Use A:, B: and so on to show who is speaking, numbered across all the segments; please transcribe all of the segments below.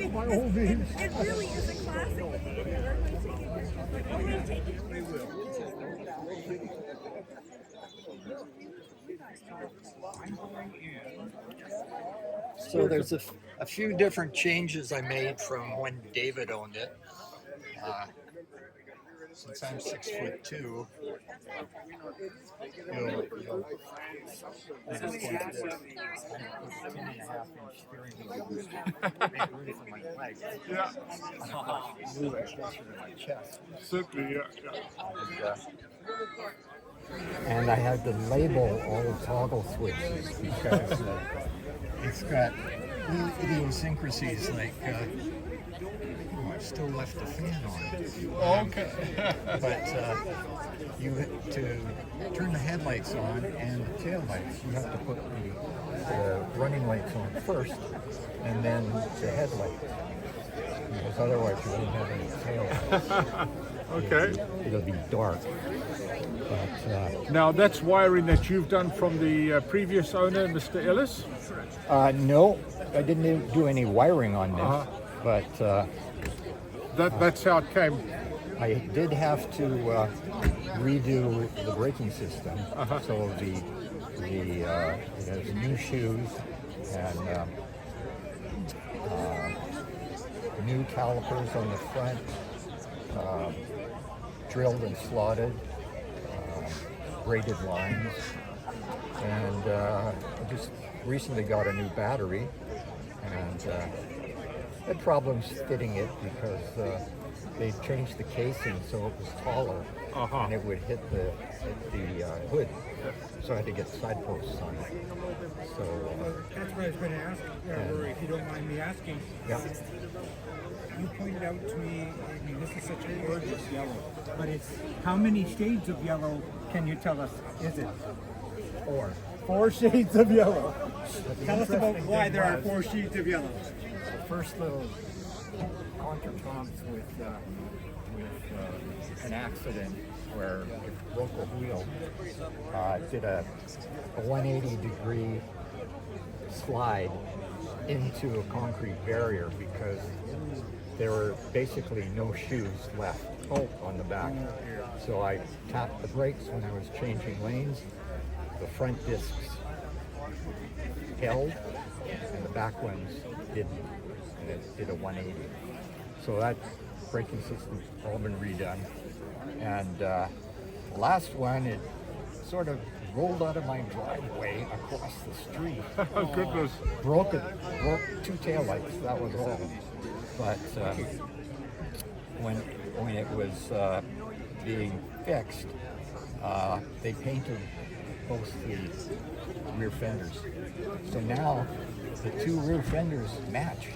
A: by all means.
B: It really is a classic.
C: So there's a few different changes I made from when David owned it. Since I'm 6'2", you'll at this point I'm 10.5-inch steering wheel. Make room for my legs.
A: Yeah.
C: And of course, move it closer to my chest.
A: Certainly, yeah.
C: And I had to label all the toggle switches because it's got little idiosyncrasies like I still left the fan on.
A: Okay.
C: But you to turn the headlights on and the tail lights, you have to put the running lights on first and then the headlights. Because otherwise you won't have any tail lights.
A: Okay.
C: It'll be dark. But,
A: now that's wiring that you've done from the previous owner, Mr. Ellis?
C: no, I didn't do any wiring on this, but
A: That's how it came.
C: I did have to redo the braking system. So it has new shoes and new calipers on the front, drilled and slotted, braided lines, and I just recently got a new battery and had problems fitting it because they changed the casing so it was taller and it would hit the hood, so I had to get side posts on it. So
D: that's what I was going to ask, Rory, if you don't mind me asking.
C: yeah.
D: You pointed out to me, I mean, this is such a gorgeous yellow, but it's how many shades of yellow can you tell us is it? Four shades of yellow. Tell us about why there are 4 shades of yellow.
C: The first little contretemps with an accident where it broke a wheel. Did a 180-degree slide into a concrete barrier because there were basically no shoes left on the back. So I tapped the brakes when I was changing lanes. The front discs held and the back ones didn't. And it did a 180. So that braking system's all been redone. And the last one, it sort of rolled out of my driveway across the street.
A: Oh, goodness.
C: Broke 2 taillights, that was all. But when it was being fixed, they painted both the rear fenders. So now the 2 rear fenders match.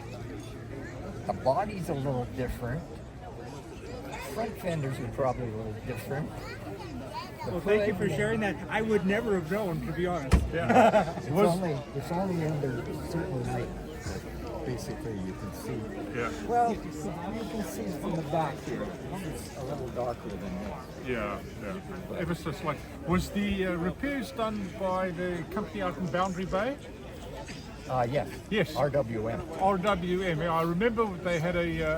C: The body's a little different. Front fenders are probably a little different.
D: Well, thank you for sharing that. I would never have known, to be honest.
A: Yeah.
C: It's only under certain light that basically you can see.
A: Yeah.
C: Well, you can see from the back here. It's a little darker than this.
A: Yeah. Ever so slight. Was the repairs done by the company out in Boundary Bay?
C: Yes.
A: Yes.
C: RWM.
A: RWM. Yeah, I remember they had a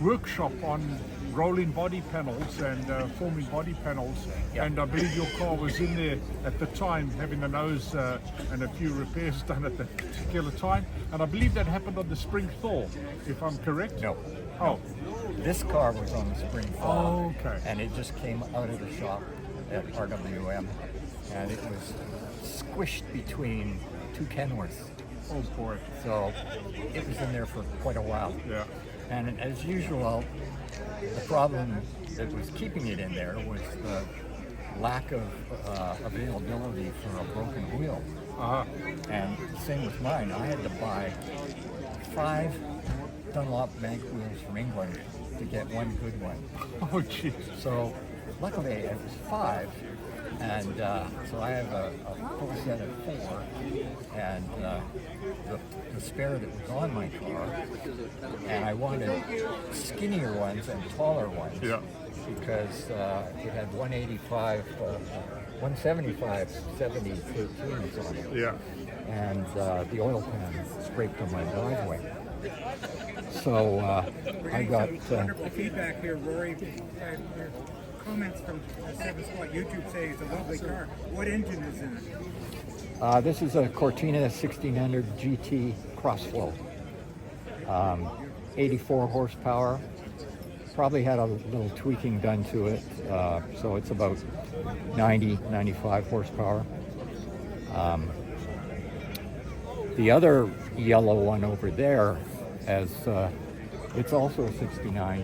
A: workshop on rolling body panels and forming body panels, and I believe your car was in there at the time having a nose and a few repairs done at that particular time, and I believe that happened on the spring thaw, if I'm correct?
C: No.
A: Oh.
C: This car was on the spring thaw.
A: Oh, okay.
C: And it just came out of the shop at RWM, and it was squished between 2 Kenworths.
A: Oh boy.
C: So it was in there for quite a while.
A: Yeah.
C: And as usual, the problem that was keeping it in there was the lack of availability for a broken wheel. And same with mine. I had to buy 5 Dunlop bank wheels from England to get 1 good one.
A: Oh, jeez.
C: So luckily it was 5. And so I have a full set of 4, and the spare that was on my car, and I wanted skinnier ones and taller ones, because it had 185, 175, 70 13s on it, and the oil pan scraped on my driveway. So I got.
D: Wonderful feedback here, Rory. Your comments from the 7 Spot YouTube say it's a lovely car. What engine is in it?
C: This is a Cortina 1600 GT crossflow. 84 horsepower. Probably had a little tweaking done to it, so it's about 95 horsepower. The other yellow one over there, it's also a 69.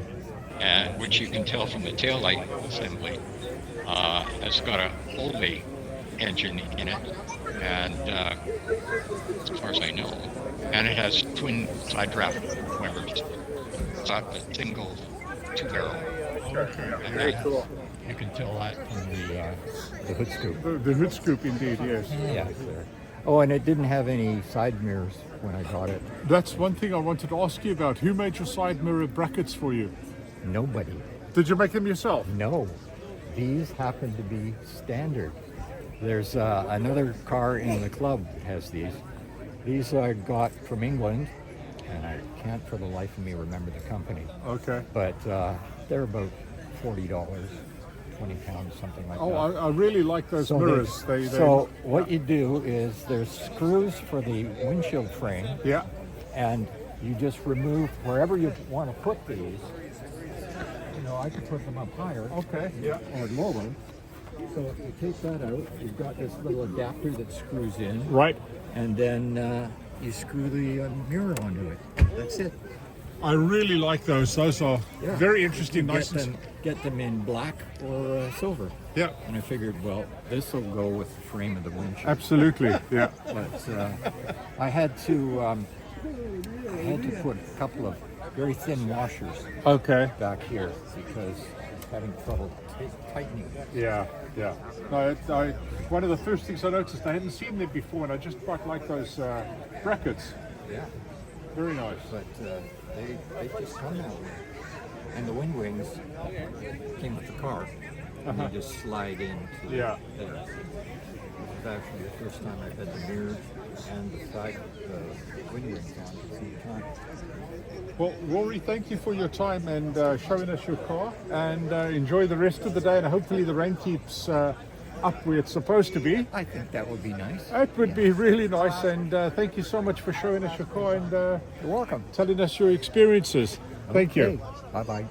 B: And which you can tell from the taillight assembly, has got a Holby engine in it, and as far as I know, and it has twin side draft motors. It's not a single 2-barrel.
A: Okay,
B: And
A: very cool.
C: You can tell that from the hood scoop.
A: The hood scoop, indeed, yes.
C: Yeah. Oh, and it didn't have any side mirrors when I got it.
A: That's one thing I wanted to ask you about. Who made your side mirror brackets for you?
C: Nobody.
A: Did you make them yourself?
C: No. These happen to be standard. There's another car in the club that has these. These I got from England, and I can't for the life of me remember the company.
A: Okay.
C: But they're about $40, 20 pounds, something like that.
A: I really like those
C: So
A: mirrors.
C: So what you do is there's screws for the windshield frame,
A: Yeah.
C: and you just remove wherever you want to put these. You know, I could put them up higher.
A: Okay. Yeah.
C: Or lower. So if you take that out, you've got this little adapter that screws in,
A: Right.
C: and then you screw the mirror onto it. That's it.
A: I really like those. Those are
C: Yeah.
A: very interesting.
C: You
A: Nice.
C: get them in black or silver.
A: Yeah.
C: And I figured, well, this will go with the frame of the windshield.
A: Absolutely. Yeah.
C: But I had to put a couple of very thin washers
A: Okay.
C: back here because I was having trouble tightening.
A: Yeah. Yeah. No, one of the first things I noticed, I hadn't seen them before, and I just quite like those brackets.
C: Yeah.
A: Very nice.
C: But they just come that way. And the wind wings came with the car. And you just slide into
A: Yeah.
C: there. This is actually the first time I've had the mirrors and the side wind wings on at the same time.
A: Well, Rory, thank you for your time and showing us your car, and enjoy the rest of the day, and hopefully the rain keeps up where it's supposed to be.
C: I think that would be nice.
A: It would be really nice, and thank you so much for showing us your car and
C: You're welcome.
A: telling us your experiences. Thank you.
C: Bye-bye.